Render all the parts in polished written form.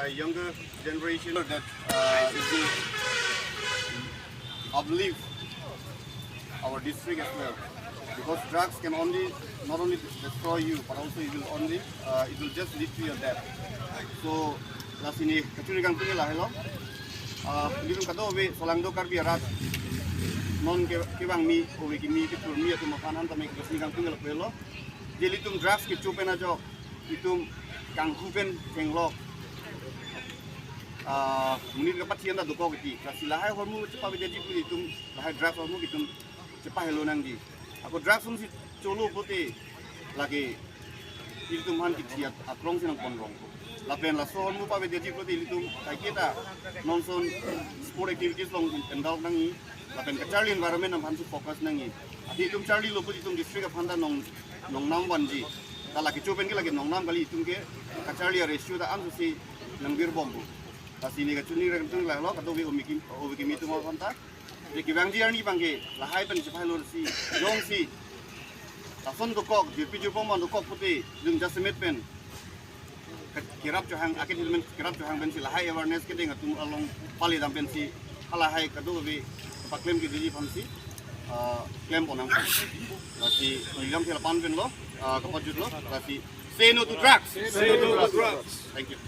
younger generation that it will uplift our district as well. Because drugs can not only destroy you, but also it will just lead to your death. So, last ini kecurigaan punya lah hello. Ini kan kado we solang do karbi arat non kewang mi owe kimi kitur mi atau makanan tamai kecurigaan punya lah hello. Jadi tum drugs kecupen aja, itu kangkupen jenglok. Mungkin dapat sian dah dukau gitu. Kasi lahai hormu cepat berjadi pun itu lahai drugs hormu gitu cepat hello nangdi. Aku drugs pun si colo putih lagi itu man kita akrong sinang ponrong. Lapen la sohon mu pa berjadi putih itu kayak kita nonton sport activities long endal nangi. Lapen ke Charlie environment nam hansu fokus nangi. Adi itu Charlie lo putih itu district of Handa nong nam wanji. Kalau lagi coba lagi nong nam kali itu ke Charlie ratio dah ansu si nambir bombu. Kasi ini kecuni rentung lah lo kado we omikim itu mau kontak. Jadi bang dia ni bangke lahai pen cepai lor si jong si lason dokok dirpi jupom dokok putih jeng jasmet pen kirap johang akhir hilmen kirap johang pen si lahai awareness ke dengan tum along pali dam pen si lahai kado we paklem ki dili pam si claim ponang kasi ilam sila pan pen lo kapajut lo kasi say no to drugs. Thank you.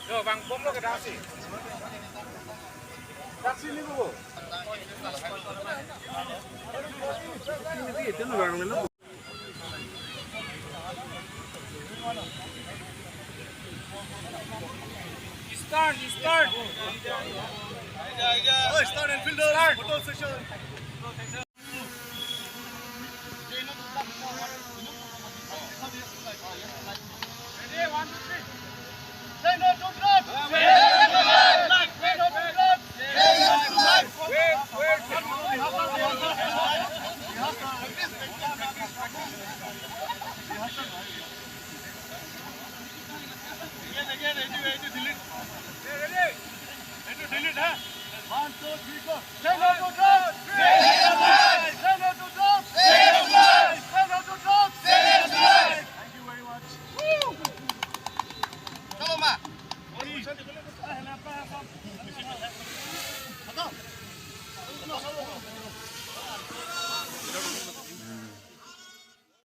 Yo, bang, bom lo ke dasi. Dasi ni bu. Ini itu lu orang mana? Start. Aja. Oh, start and field. Photo session. Ready, 1, 2, 3. Say no to drugs.